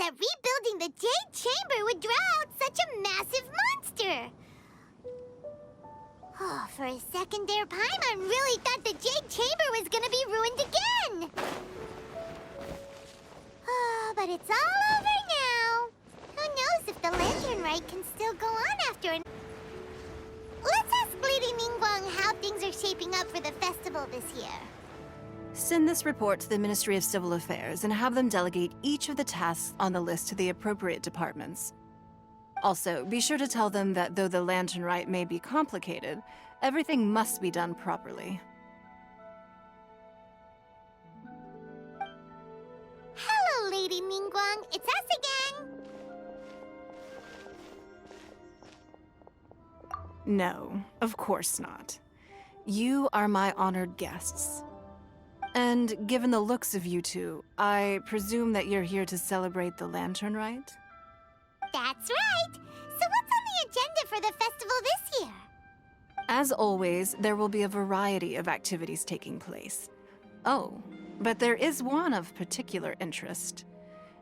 that rebuilding the Jade Chamber would draw out such a massive monster. Oh, for a second there, Paimon really thought the Jade Chamber was gonna be ruined again. Oh, but it's all over now. Who knows if the Lantern Rite can still go on after an... Let's ask Lady Ningguang how things are shaping up for the festival this year. Send this report to the Ministry of Civil Affairs and have them delegate each of the tasks on the list to the appropriate departments. Also, be sure to tell them that though the Lantern Rite may be complicated, everything must be done properly. Hello, Lady Ningguang. It's us again. No, of course not. You are my honored guests. And given the looks of you two, I presume that you're here to celebrate the Lantern Rite? That's right. So what's on the agenda for the festival this year? As always, there will be a variety of activities taking place. Oh, but there is one of particular interest.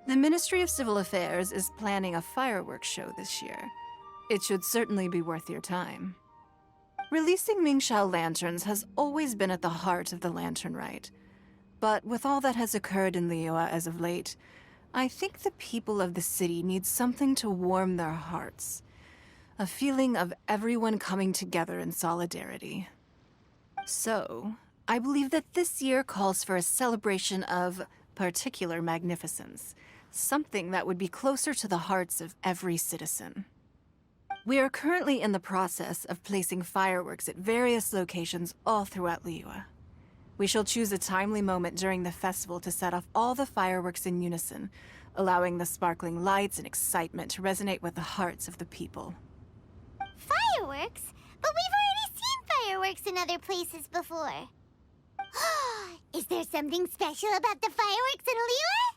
The Ministry of Civil Affairs is planning a fireworks show this year. It should certainly be worth your time. Releasing Mingxiao lanterns has always been at the heart of the Lantern Rite. But with all that has occurred in Liyue as of late, I think the people of the city need something to warm their hearts. A feeling of everyone coming together in solidarity. So, I believe that this year calls for a celebration of particular magnificence. Something that would be closer to the hearts of every citizen. We are currently in the process of placing fireworks at various locations all throughout Liyue. We shall choose a timely moment during the festival to set off all the fireworks in unison, allowing the sparkling lights and excitement to resonate with the hearts of the people. Fireworks? But we've already seen fireworks in other places before. Is there something special about the fireworks in Liyue?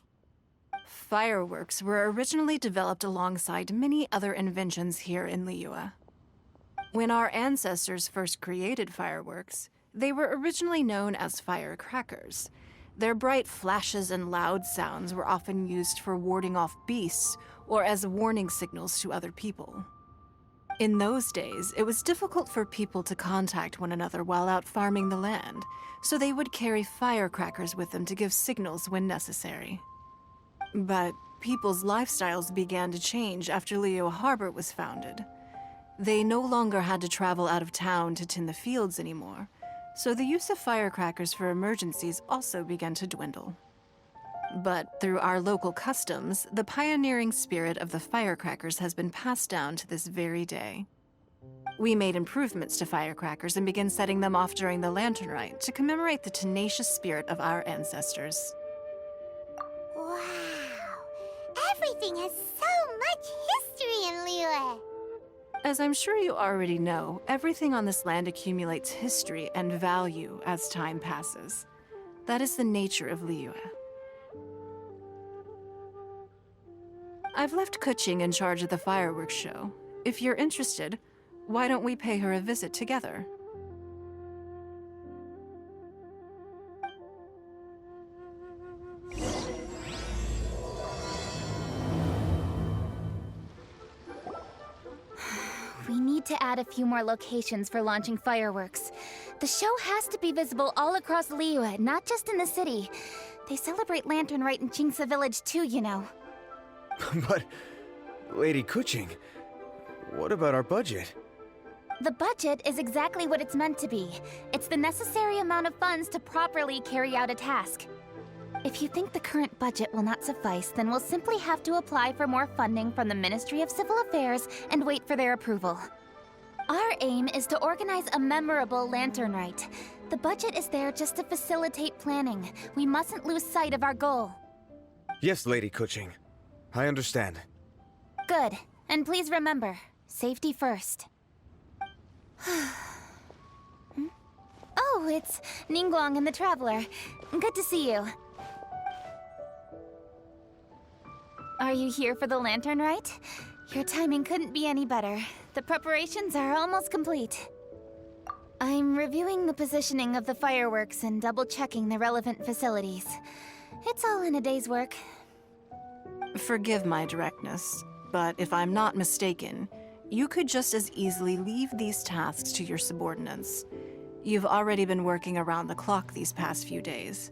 Fireworks were originally developed alongside many other inventions here in Liyue. When our ancestors first created fireworks, they were originally known as firecrackers. Their bright flashes and loud sounds were often used for warding off beasts or as warning signals to other people. In those days, it was difficult for people to contact one another while out farming the land, so they would carry firecrackers with them to give signals when necessary. But people's lifestyles began to change after Liyue Harbor was founded. They no longer had to travel out of town to tend the fields anymore, so the use of firecrackers for emergencies also began to dwindle. But through our local customs, the pioneering spirit of the firecrackers has been passed down to this very day. We made improvements to firecrackers and began setting them off during the Lantern Rite to commemorate the tenacious spirit of our ancestors. Wow! Everything has so much history in Liyue! As I'm sure you already know, everything on this land accumulates history and value as time passes. That is the nature of Liyue. I've left Kuching in charge of the fireworks show. If you're interested, why don't we pay her a visit together? We need to add a few more locations for launching fireworks. The show has to be visible all across Liyue, not just in the city. They celebrate Lantern Rite in Jingsa Village too, you know. But, Lady Kuching, what about our budget? The budget is exactly what it's meant to be. It's the necessary amount of funds to properly carry out a task. If you think the current budget will not suffice, then we'll simply have to apply for more funding from the Ministry of Civil Affairs and wait for their approval. Our aim is to organize a memorable Lantern Rite. The budget is there just to facilitate planning. We mustn't lose sight of our goal. Yes, Lady Kuching. I understand. Good. And please remember, safety first. Oh, it's Ningguang and the Traveler. Good to see you. Are you here for the Lantern Rite? Your timing couldn't be any better. The preparations are almost complete. I'm reviewing the positioning of the fireworks and double-checking the relevant facilities. It's all in a day's work. Forgive my directness, but if I'm not mistaken, you could just as easily leave these tasks to your subordinates. You've already been working around the clock these past few days.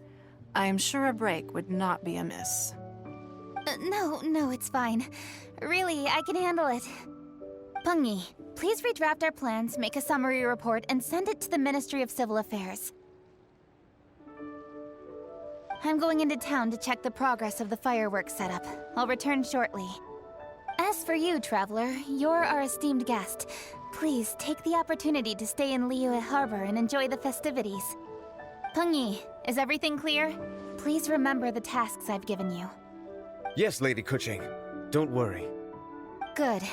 I am sure a break would not be amiss. No, it's fine. Really, I can handle it. Pungi, please redraft our plans, make a summary report, and send it to the Ministry of Civil Affairs. I'm going into town to check the progress of the fireworks setup. I'll return shortly. As for you, Traveler, you're our esteemed guest. Please take the opportunity to stay in Liyue Harbor and enjoy the festivities. Pungi, is everything clear? Please remember the tasks I've given you. Yes, Lady Kuching. Don't worry. Good.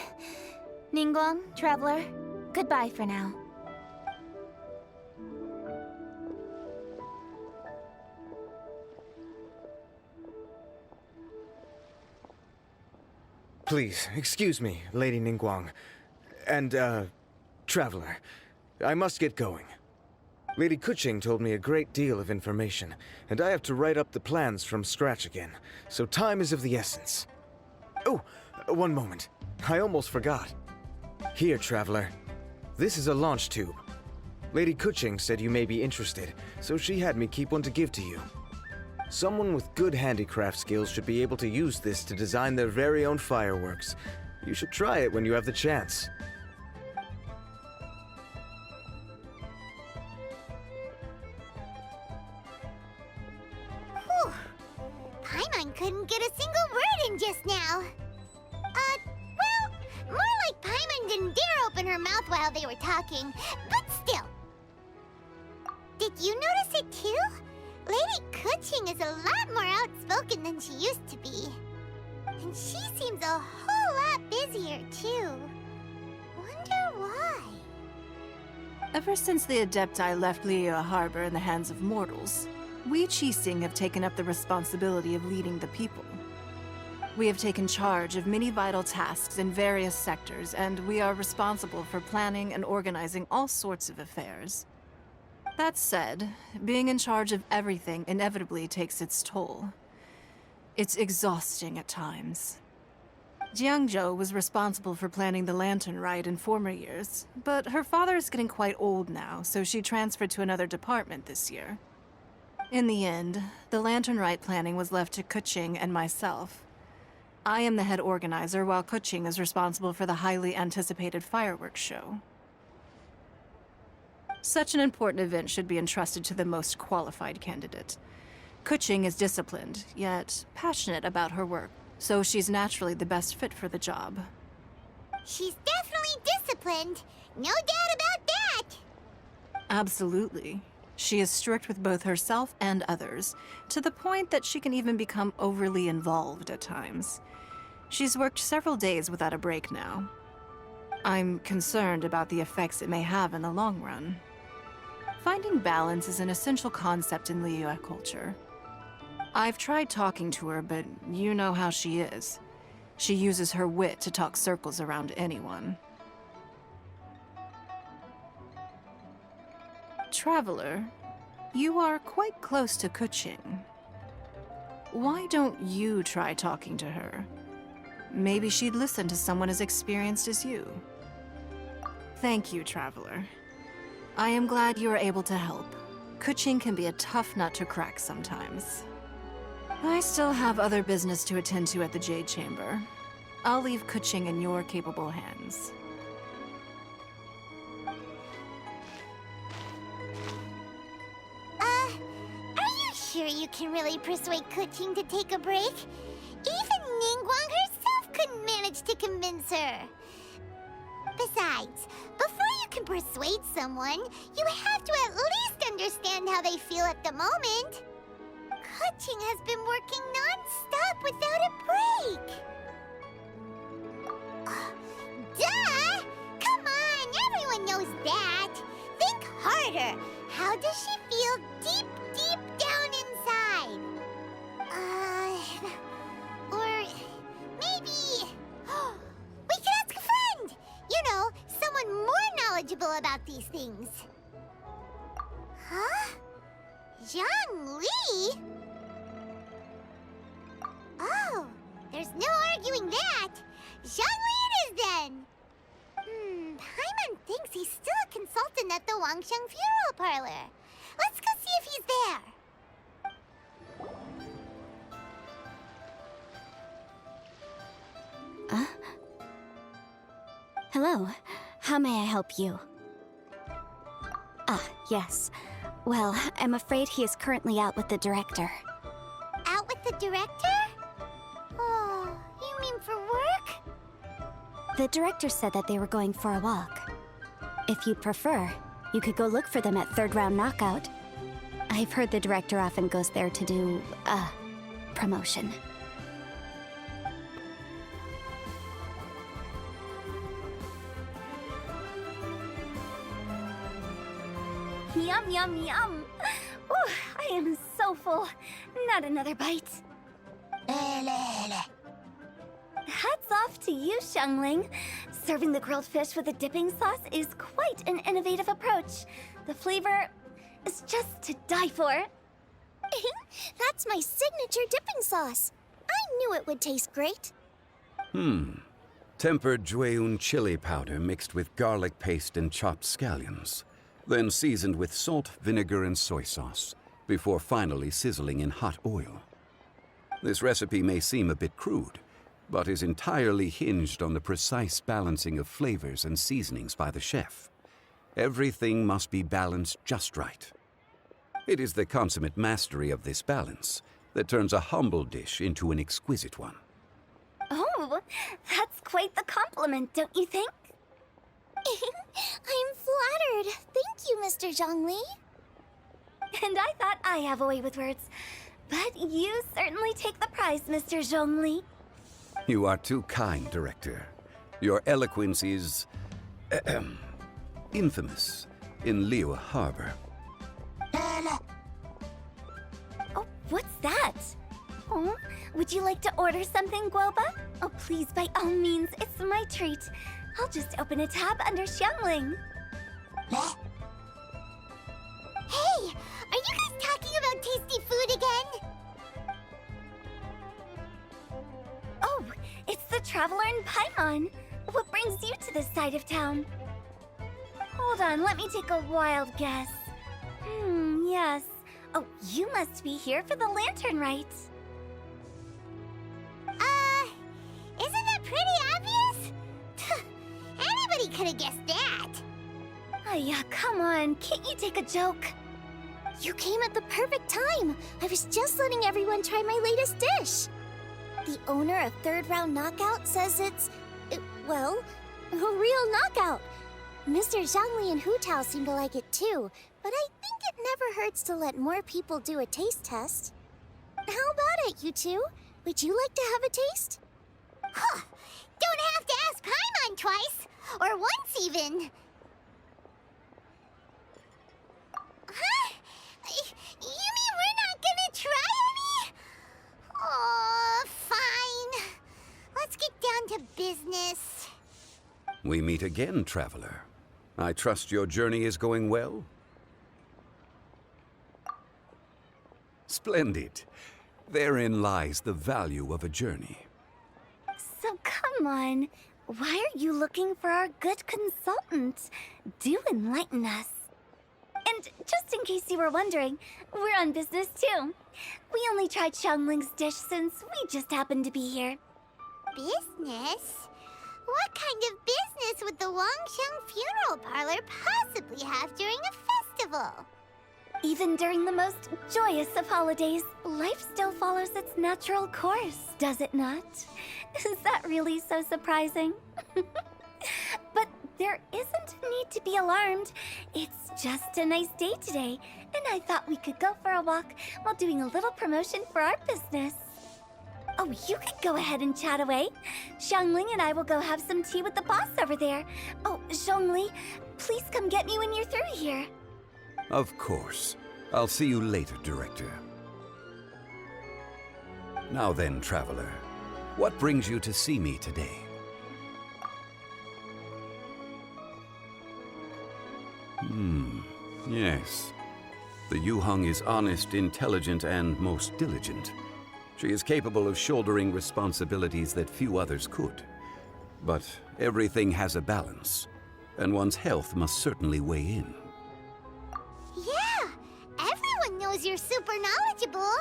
Ningguang, Traveler, goodbye for now. Please, excuse me, Lady Ningguang. And, Traveler. I must get going. Lady Kuching told me a great deal of information, and I have to write up the plans from scratch again, so time is of the essence. Oh, one moment. I almost forgot. Here, Traveler. This is a launch tube. Lady Kuching said you may be interested, so she had me keep one to give to you. Someone with good handicraft skills should be able to use this to design their very own fireworks. You should try it when you have the chance. Whew. Paimon couldn't get a single word in just now. Well, more like Paimon didn't dare open her mouth while they were talking, but still. Did you notice it too? Lady Kuching is a lot more outspoken than she used to be. And she seems a whole lot busier too. Wonder why? Ever since the Adepti left Liyue Harbor in the hands of mortals, we Qixing have taken up the responsibility of leading the people. We have taken charge of many vital tasks in various sectors, and we are responsible for planning and organizing all sorts of affairs. That said, being in charge of everything inevitably takes its toll. It's exhausting at times. Jiangzhou was responsible for planning the Lantern Rite in former years, but her father is getting quite old now, so she transferred to another department this year. In the end, the Lantern Rite planning was left to Kuching and myself. I am the head organizer, while Kuching is responsible for the highly anticipated fireworks show. Such an important event should be entrusted to the most qualified candidate. Kuching is disciplined, yet passionate about her work, so she's naturally the best fit for the job. She's definitely disciplined. No doubt about that. Absolutely. She is strict with both herself and others, to the point that she can even become overly involved at times. She's worked several days without a break now. I'm concerned about the effects it may have in the long run. Finding balance is an essential concept in Liyue culture. I've tried talking to her, but you know how she is. She uses her wit to talk circles around anyone. Traveler, you are quite close to Kuching. Why don't you try talking to her? Maybe she'd listen to someone as experienced as you. Thank you, Traveler. I am glad you are able to help. Kuching can be a tough nut to crack sometimes. I still have other business to attend to at the Jade Chamber. I'll leave Kuching in your capable hands. Are you sure you can really persuade Kuching to take a break? Even Ningguang herself couldn't manage to convince her. Besides, before you can persuade someone, you have to at least understand how they feel at the moment. Kuching has been working non-stop without a break. Duh! Come on, everyone knows that. Think harder. How does she feel deep, deep down inside? Or maybe... we could ask a friend! You know, someone more knowledgeable about these things. Huh? Zhang Li? Oh, There's no arguing that. Zhongli it is then. Paimon thinks he's still a consultant at the Wangsheng Funeral Parlor. Let's go see if he's there. Hello. How may I help you? Ah, yes. Well, I'm afraid he is currently out with the director. Out with the director? Oh, you mean for work? The director said that they were going for a walk. If you'd prefer, you could go look for them at Third Round Knockout. I've heard the director often goes there to do, promotion. Yum, yum, yum. Ooh, I am so full. Not another bite. Hats off to you, Xiangling. Serving the grilled fish with a dipping sauce is quite an innovative approach. The flavor is just to die for. That's my signature dipping sauce. I knew it would taste great. Tempered Jueyun chili powder mixed with garlic paste and chopped scallions, then seasoned with salt, vinegar, and soy sauce, before finally sizzling in hot oil. This recipe may seem a bit crude, but is entirely hinged on the precise balancing of flavors and seasonings by the chef. Everything must be balanced just right. It is the consummate mastery of this balance that turns a humble dish into an exquisite one. Oh, that's quite the compliment, don't you think? I'm flattered. Thank you, Mr. Zhongli. And I thought I have a way with words. But you certainly take the prize, Mr. Zhongli. You are too kind, Director. Your eloquence is infamous in Liyue Harbor. Oh, what's that? Oh, would you like to order something, Guoba? Oh, please, by all means, it's my treat. I'll just open a tab under Xiangling. Hey, are you guys talking about tasty food again? Oh, it's the Traveler in Paimon. What brings you to this side of town? Hold on, let me take a wild guess. Yes. Oh, you must be here for the lantern rite. Isn't that pretty obvious? Anybody could have guessed that. Oh, yeah, come on. Can't you take a joke? You came at the perfect time. I was just letting everyone try my latest dish. The owner of Third Round Knockout says it's, well, a real knockout. Mr. Zhangli and Hu Tao seem to like it too, but I think it never hurts to let more people do a taste test. How about it, you two? Would you like to have a taste? Huh. Don't have to ask Paimon twice, or once even. Huh? You mean we're not gonna try any? Oh, fine. Let's get down to business. We meet again, Traveler. I trust your journey is going well? Splendid. Therein lies the value of a journey. So come on. Why are you looking for our good consultant? Do enlighten us. And just in case you were wondering, we're on business too. We only tried Xiangling's dish since we just happened to be here. Business? What kind of business would the Wangsheng Funeral Parlor possibly have during a festival? Even during the most joyous of holidays, life still follows its natural course, does it not? Is that really so surprising? But there isn't a need to be alarmed. It's just a nice day today, and I thought we could go for a walk while doing a little promotion for our business. Oh, you could go ahead and chat away. Xiangling and I will go have some tea with the boss over there. Oh, Zhongli, please come get me when you're through here. Of course. I'll see you later, Director. Now then, Traveler, what brings you to see me today? Yes. The Yuheng is honest, intelligent, and most diligent. She is capable of shouldering responsibilities that few others could. But everything has a balance, and one's health must certainly weigh in. Yeah, everyone knows you're super knowledgeable.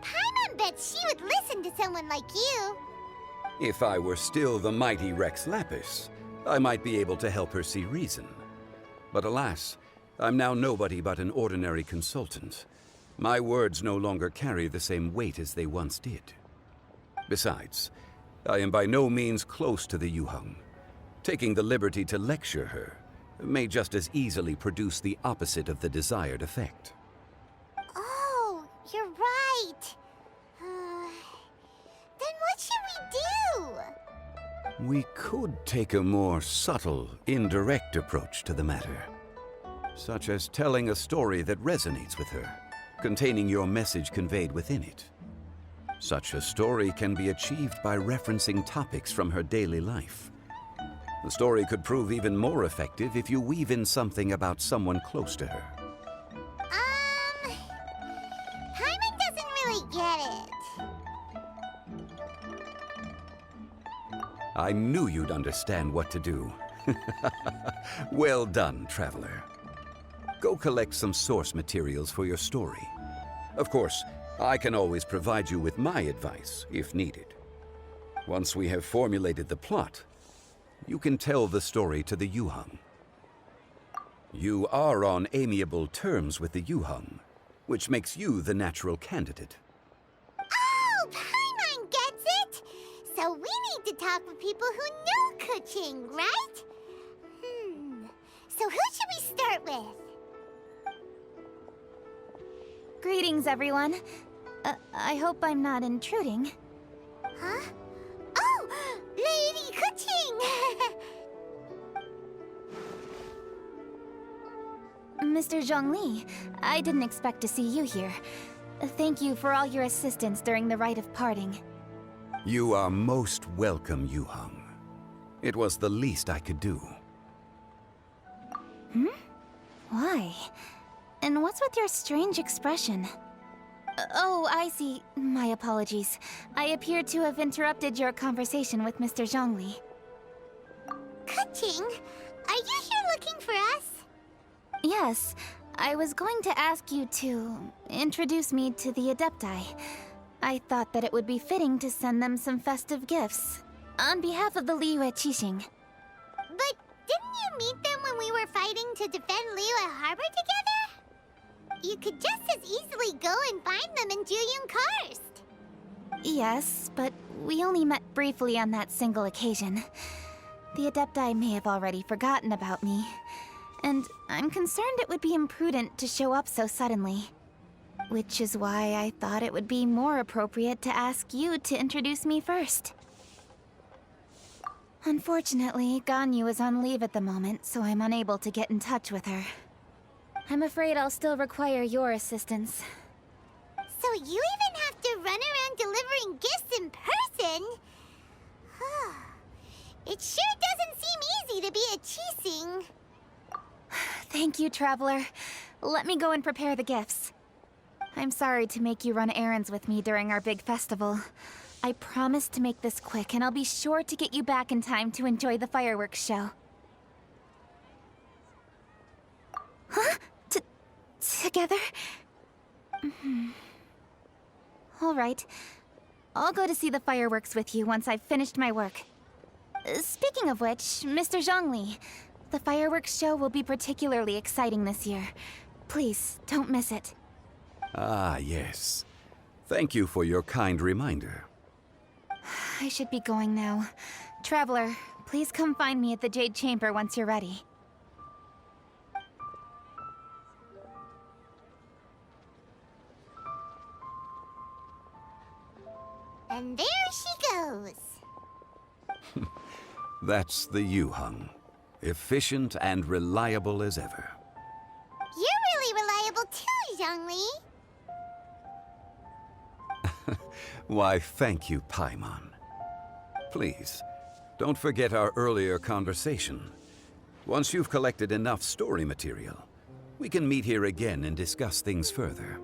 Paimon bets she would listen to someone like you. If I were still the mighty Rex Lapis, I might be able to help her see reason. But alas, I'm now nobody but an ordinary consultant. My words no longer carry the same weight as they once did. Besides, I am by no means close to the Yuheng. Taking the liberty to lecture her may just as easily produce the opposite of the desired effect. Oh, you're right. Then what should we do? We could take a more subtle, indirect approach to the matter, such as telling a story that resonates with her, containing your message conveyed within it. Such a story can be achieved by referencing topics from her daily life. The story could prove even more effective if you weave in something about someone close to her. Paimon doesn't really get it. I knew you'd understand what to do. Well done, Traveler. Go collect some source materials for your story. Of course, I can always provide you with my advice, if needed. Once we have formulated the plot, you can tell the story to the Yuheng. You are on amiable terms with the Yuheng, which makes you the natural candidate. Oh, Paimon gets it! So we need to talk with people who know Kuching, right? So who should we start with? Greetings, everyone. I hope I'm not intruding. Huh? Oh! Lady Kuching! Mr. Zhongli, I didn't expect to see you here. Thank you for all your assistance during the rite of parting. You are most welcome, Yuheng. It was the least I could do. Why? And what's with your strange expression? Oh, I see. My apologies. I appear to have interrupted your conversation with Mr. Zhongli. Kuching, are you here looking for us? Yes, I was going to ask you to introduce me to the Adepti. I thought that it would be fitting to send them some festive gifts. On behalf of the Liyue Qixing. But didn't you meet them when we were fighting to defend Liyue Harbor together? You could just as easily go and find them in Juyun Karst. Yes, but we only met briefly on that single occasion. The Adepti may have already forgotten about me. And I'm concerned it would be imprudent to show up so suddenly. Which is why I thought it would be more appropriate to ask you to introduce me first. Unfortunately, Ganyu is on leave at the moment, so I'm unable to get in touch with her. I'm afraid I'll still require your assistance. So you even have to run around delivering gifts in person? It sure doesn't seem easy to be a Qixing. Thank you, Traveler. Let me go and prepare the gifts. I'm sorry to make you run errands with me during our big festival. I promise to make this quick, and I'll be sure to get you back in time to enjoy the fireworks show. Huh? Together? All right. I'll go to see the fireworks with you once I've finished my work. Speaking of which, Mr. Zhongli, the fireworks show will be particularly exciting this year. Please, don't miss it. Ah, yes. Thank you for your kind reminder. I should be going now. Traveler, please come find me at the Jade Chamber once you're ready. And there she goes. That's the Yuheng. Efficient and reliable as ever. You're really reliable too, Zhongli. Why, thank you, Paimon. Please, don't forget our earlier conversation. Once you've collected enough story material, we can meet here again and discuss things further.